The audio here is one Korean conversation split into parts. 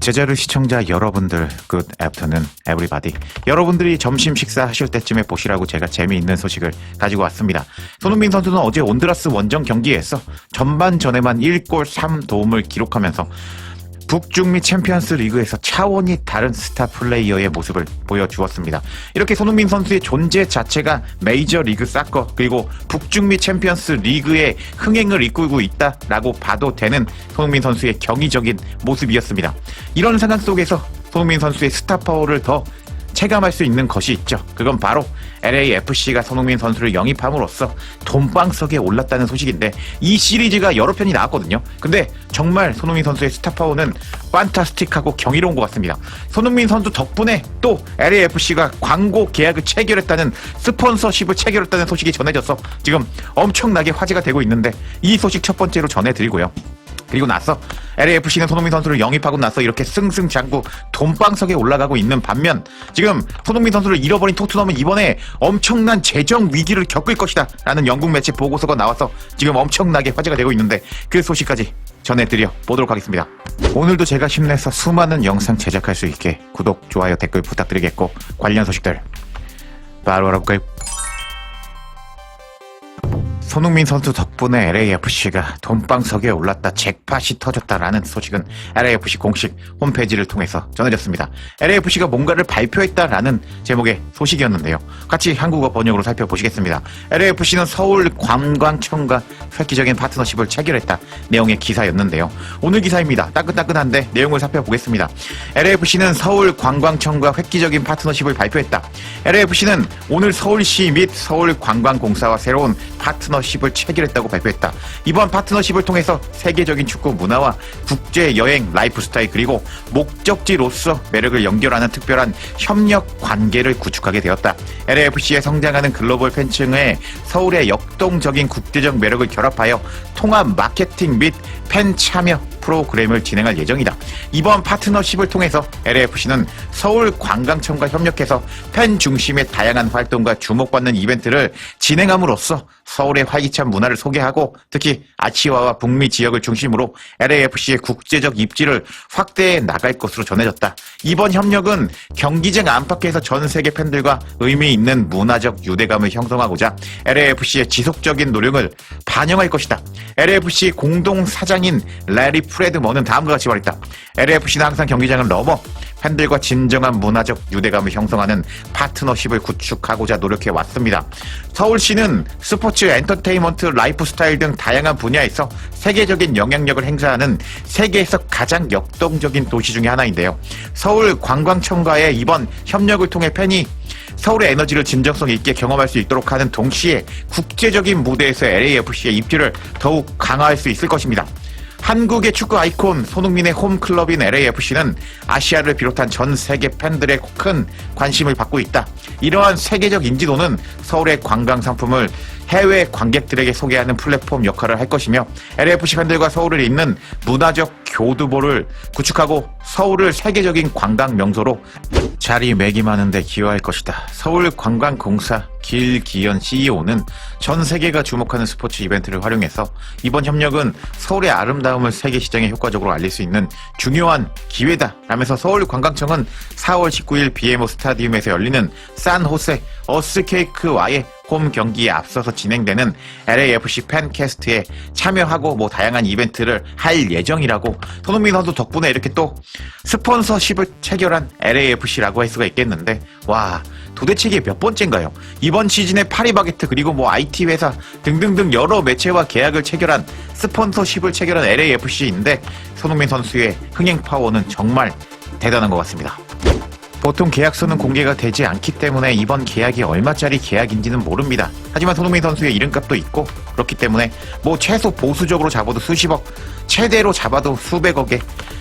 제자르 시청자 여러분들, 굿 애프터눈 에브리바디. 여러분들이 점심 식사하실 때쯤에 보시라고 제가 재미있는 소식을 가지고 왔습니다. 손흥민 선수는 어제 온드라스 원정 경기에서 전반전에만 1골 3도움을 기록하면서 북중미 챔피언스 리그에서 차원이 다른 스타 플레이어의 모습을 보여주었습니다. 이렇게 손흥민 선수의 존재 자체가 메이저 리그 사커 그리고 북중미 챔피언스 리그의 흥행을 이끌고 있다라고 봐도 되는 손흥민 선수의 경이적인 모습이었습니다. 이런 상황 속에서 손흥민 선수의 스타 파워를 더 체감할 수 있는 것이 있죠. 그건 바로 LAFC가 손흥민 선수를 영입함으로써 돈방석에 올랐다는 소식인데, 이 시리즈가 여러 편이 나왔거든요. 근데 정말 손흥민 선수의 스타 파워는 판타스틱하고 경이로운 것 같습니다. 손흥민 선수 덕분에 또 LAFC가 광고 계약을 체결했다는, 스폰서십을 체결했다는 소식이 전해져서 지금 엄청나게 화제가 되고 있는데, 이 소식 첫 번째로 전해드리고요. 그리고 나서 LAFC는 손흥민 선수를 영입하고 나서 이렇게 승승장구 돈방석에 올라가고 있는 반면, 지금 손흥민 선수를 잃어버린 토트넘은 이번에 엄청난 재정 위기를 겪을 것이다 라는 영국 매체 보고서가 나와서 지금 엄청나게 화제가 되고 있는데, 그 소식까지 전해드려 보도록 하겠습니다. 오늘도 제가 힘내서 수많은 영상 제작할 수 있게 구독, 좋아요, 댓글 부탁드리겠고, 관련 소식들 바로 알아볼까요? 손흥민 선수 덕분에 LAFC가 돈방석에 올랐다, 잭팟이 터졌다라는 소식은 LAFC 공식 홈페이지를 통해서 전해졌습니다. LAFC가 뭔가를 발표했다라는 제목의 소식이었는데요. 같이 한국어 번역으로 살펴보시겠습니다. LAFC는 서울관광청과 획기적인 파트너십을 체결했다 내용의 기사였는데요. 오늘 기사입니다. 따끈따끈한데 내용을 살펴보겠습니다. LAFC는 서울관광청과 획기적인 파트너십을 발표했다. LAFC는 오늘 서울시 및 서울관광공사와 새로운 파트너십을 체결했다고 발표했다. 이번 파트너십을 통해서 세계적인 축구 문화와 국제 여행 라이프 스타일 그리고 목적지로서 매력을 연결하는 특별한 협력 관계를 구축하게 되었다. LAFC의 성장하는 글로벌 팬층에 서울의 역동적인 국제적 매력을 결합하여 통합 마케팅 및 팬 참여 프로그램을 진행할 예정이다. 이번 파트너십을 통해서 LAFC는 서울관광청과 협력해서 팬 중심의 다양한 활동과 주목받는 이벤트를 진행함으로써 서울의 활기찬 문화를 소개하고, 특히 아시아와 북미 지역을 중심으로 LAFC의 국제적 입지를 확대해 나갈 것으로 전해졌다. 이번 협력은 경기장 안팎에서 전 세계 팬들과 의미 있는 문화적 유대감을 형성하고자 LAFC의 지속적인 노력을 반영할 것이다. LAFC 공동 사장인 레리 프레드먼은 다음과 같이 말했다. LAFC는 항상 경기장을 넘어 팬들과 진정한 문화적 유대감을 형성하는 파트너십을 구축하고자 노력해 왔습니다. 서울시는 스포츠, 엔터테인먼트, 라이프 스타일 등 다양한 분야에서 세계적인 영향력을 행사하는 세계에서 가장 역동적인 도시 중에 하나인데요. 서울관광청과의 이번 협력을 통해 팬이 서울의 에너지를 진정성 있게 경험할 수 있도록 하는 동시에 국제적인 무대에서 LAFC의 입지를 더욱 강화할 수 있을 것입니다. 한국의 축구 아이콘 손흥민의 홈클럽인 LAFC는 아시아를 비롯한 전 세계 팬들의 큰 관심을 받고 있다. 이러한 세계적 인지도는 서울의 관광 상품을 해외 관객들에게 소개하는 플랫폼 역할을 할 것이며, LAFC 팬들과 서울을 잇는 문화적 교두보를 구축하고 서울을 세계적인 관광 명소로 자리매김하는 데 기여할 것이다. 서울관광공사 길기현 CEO는 전 세계가 주목하는 스포츠 이벤트를 활용해서 이번 협력은 서울의 아름다움을 세계 시장에 효과적으로 알릴 수 있는 중요한 기회다 라면서, 서울관광청은 4월 19일 BMO 스타디움에서 열리는 산호세 어스케이크와의 홈 경기에 앞서서 진행되는 LAFC 팬캐스트에 참여하고 다양한 이벤트를 할 예정이라고, 손흥민 선수 덕분에 이렇게 또 스폰서십을 체결한 LAFC라고 할 수가 있겠는데, 와, 도대체 이게 몇 번째인가요? 이번 시즌에 파리바게트 그리고 IT 회사 등등등 여러 매체와 계약을 체결한, 스폰서십을 체결한 LAFC인데 손흥민 선수의 흥행 파워는 정말 대단한 것 같습니다. 보통 계약서는 공개가 되지 않기 때문에 이번 계약이 얼마짜리 계약인지는 모릅니다. 하지만 손흥민 선수의 이름값도 있고, 그렇기 때문에 최소 보수적으로 잡아도 수십억, 최대로 잡아도 수백억의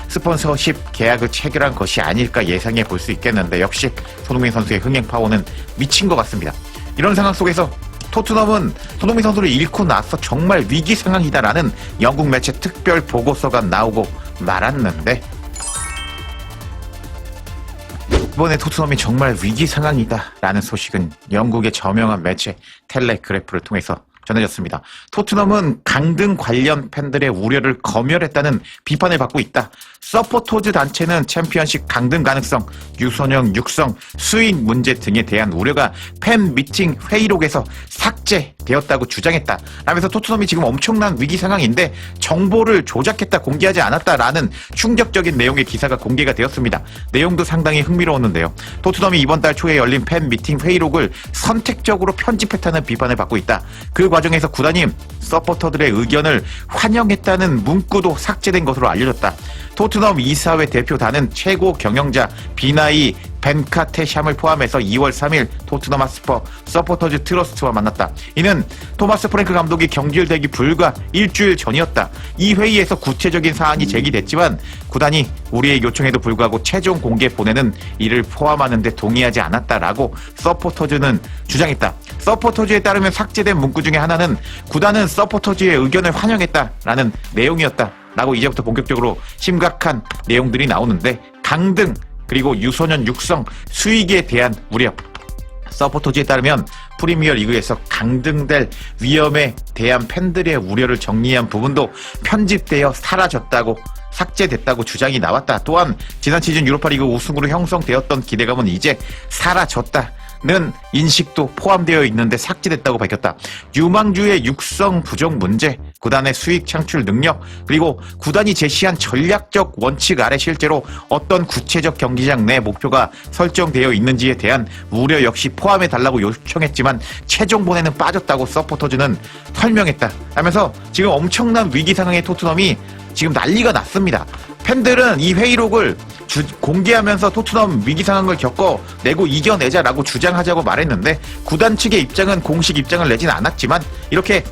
스폰서십 계약을 체결한 것이 아닐까 예상해 볼 수 있겠는데, 역시 손흥민 선수의 흥행 파워는 미친 것 같습니다. 이런 상황 속에서 토트넘은 손흥민 선수를 잃고 나서 정말 위기 상황이다라는 영국 매체 특별 보고서가 나오고 말았는데, 이번에 토트넘이 정말 위기 상황이다 라는 소식은 영국의 저명한 매체 텔레그래프를 통해서 전해졌습니다. 토트넘은 강등 관련 팬들의 우려를 검열했다는 비판을 받고 있다. 서포터즈 단체는 챔피언십 강등 가능성, 유소년 육성, 수익 문제 등에 대한 우려가 팬 미팅 회의록에서 삭제되었다고 주장했다. 라면서 토트넘이 지금 엄청난 위기 상황인데 정보를 조작했다, 공개하지 않았다라는 충격적인 내용의 기사가 공개가 되었습니다. 내용도 상당히 흥미로웠는데요. 토트넘이 이번 달 초에 열린 팬 미팅 회의록을 선택적으로 편집했다는 비판을 받고 있다. 그 과정에서 구단이 서포터들의 의견을 환영했다는 문구도 삭제된 것으로 알려졌다. 토트넘 이사회 대표단은 최고 경영자 비나이 벤카테샴을 포함해서 2월 3일 토트넘 핫스퍼 서포터즈 트러스트와 만났다. 이는 토마스 프랭크 감독이 경질되기 불과 일주일 전이었다. 이 회의에서 구체적인 사안이 제기됐지만 구단이 우리의 요청에도 불구하고 최종 공개 보내는 이를 포함하는 데 동의하지 않았다라고 서포터즈는 주장했다. 서포터즈에 따르면 삭제된 문구 중에 하나는 구단은 서포터즈의 의견을 환영했다라는 내용이었다. 라고 이제부터 본격적으로 심각한 내용들이 나오는데, 강등 그리고 유소년 육성 수익에 대한 우려. 서포터즈에 따르면 프리미어 리그에서 강등될 위험에 대한 팬들의 우려를 정리한 부분도 편집되어 사라졌다고, 삭제됐다고 주장이 나왔다. 또한 지난 시즌 유로파리그 우승으로 형성되었던 기대감은 이제 사라졌다. 는 인식도 포함되어 있는데 삭제됐다고 밝혔다. 유망주의 육성 부족 문제, 구단의 수익 창출 능력, 그리고 구단이 제시한 전략적 원칙 아래 실제로 어떤 구체적 경기장 내 목표가 설정되어 있는지에 대한 우려 역시 포함해달라고 요청했지만 최종 본에는 빠졌다고 서포터즈는 설명했다. 하면서 지금 엄청난 위기 상황의 토트넘이 지금 난리가 났습니다. 팬들은 이 회의록을 공개하면서 토트넘 위기 상황을 겪어내고 이겨내자라고 주장하자고 말했는데, 구단 측의 입장은 공식 입장을 내진 않았지만 이렇게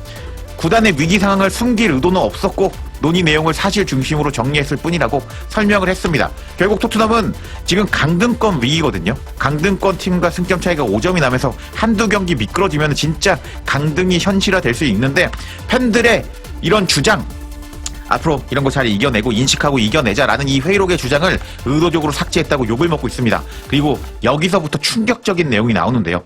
구단의 위기 상황을 숨길 의도는 없었고 논의 내용을 사실 중심으로 정리했을 뿐이라고 설명을 했습니다. 결국 토트넘은 지금 강등권 위기거든요. 강등권 팀과 승점 차이가 5점이 나면서 한두 경기 미끄러지면 진짜 강등이 현실화될 수 있는데, 팬들의 이런 주장, 앞으로 이런 거 잘 이겨내고 인식하고 이겨내자라는 이 회의록의 주장을 의도적으로 삭제했다고 욕을 먹고 있습니다. 그리고 여기서부터 충격적인 내용이 나오는데요.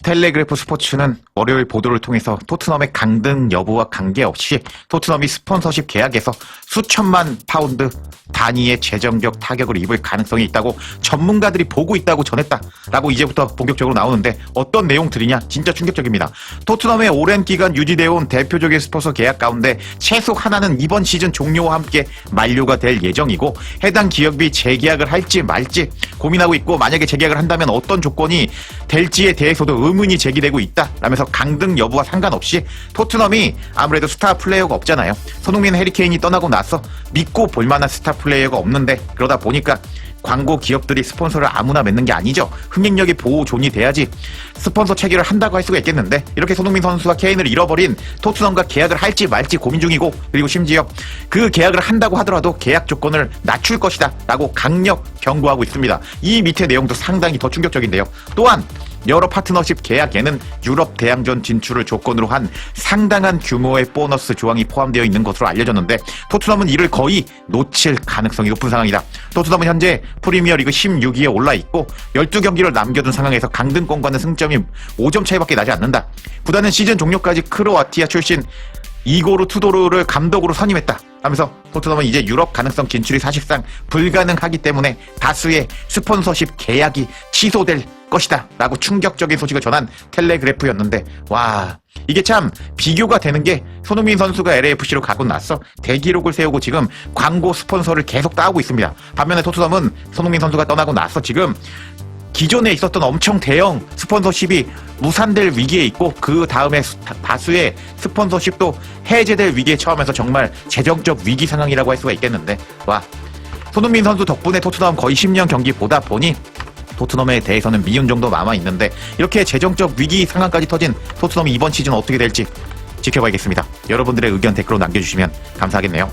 텔레그래프 스포츠는 월요일 보도를 통해서 토트넘의 강등 여부와 관계없이 토트넘이 스폰서십 계약에서 수천만 파운드 단위의 재정적 타격을 입을 가능성이 있다고 전문가들이 보고 있다고 전했다라고 이제부터 본격적으로 나오는데, 어떤 내용들이냐 진짜 충격적입니다. 토트넘의 오랜 기간 유지되어 온 대표적인 스폰서 계약 가운데 최소 하나는 이번 시즌 종료와 함께 만료가 될 예정이고, 해당 기업이 재계약을 할지 말지 고민하고 있고, 만약에 재계약을 한다면 어떤 조건이 될지에 대해서도 의문이 제기되고 있다 라면서 강등 여부와 상관없이 토트넘이 아무래도 스타 플레이어가 없잖아요. 손흥민, 해리케인이 떠나고 나서 믿고 볼만한 스타 플레이어가 없는데, 그러다 보니까 광고 기업들이 스폰서를 아무나 맺는 게 아니죠. 흥행력이 보존이 돼야지 스폰서 체결을 한다고 할 수가 있겠는데, 이렇게 손흥민 선수와 케인을 잃어버린 토트넘과 계약을 할지 말지 고민 중이고, 그리고 심지어 그 계약을 한다고 하더라도 계약 조건을 낮출 것이다 라고 강력 경고하고 있습니다. 이 밑에 내용도 상당히 더 충격적인데요. 또한 여러 파트너십 계약에는 유럽 대항전 진출을 조건으로 한 상당한 규모의 보너스 조항이 포함되어 있는 것으로 알려졌는데, 토트넘은 이를 거의 놓칠 가능성이 높은 상황이다. 토트넘은 현재 프리미어리그 16위에 올라 있고 12경기를 남겨둔 상황에서 강등권과는 승점이 5점 차이밖에 나지 않는다. 구단은 시즌 종료까지 크로아티아 출신 이고르 투도르를 감독으로 선임했다 하면서 토트넘은 이제 유럽 가능성 진출이 사실상 불가능하기 때문에 다수의 스폰서십 계약이 취소될 것이다 라고 충격적인 소식을 전한 텔레그래프였는데, 와, 이게 참 비교가 되는 게, 손흥민 선수가 LAFC로 가고 나서 대기록을 세우고 지금 광고 스폰서를 계속 따오고 있습니다. 반면에 토트넘은 손흥민 선수가 떠나고 나서 지금 기존에 있었던 엄청 대형 스폰서십이 무산될 위기에 있고, 그 다음에 다수의 스폰서십도 해제될 위기에 처하면서 정말 재정적 위기 상황이라고 할 수가 있겠는데, 와, 손흥민 선수 덕분에 토트넘 거의 10년 경기 보다 보니 토트넘에 대해서는 미운 정도 남아있는데, 이렇게 재정적 위기 상황까지 터진 토트넘이 이번 시즌 어떻게 될지 지켜봐야겠습니다. 여러분들의 의견 댓글로 남겨주시면 감사하겠네요.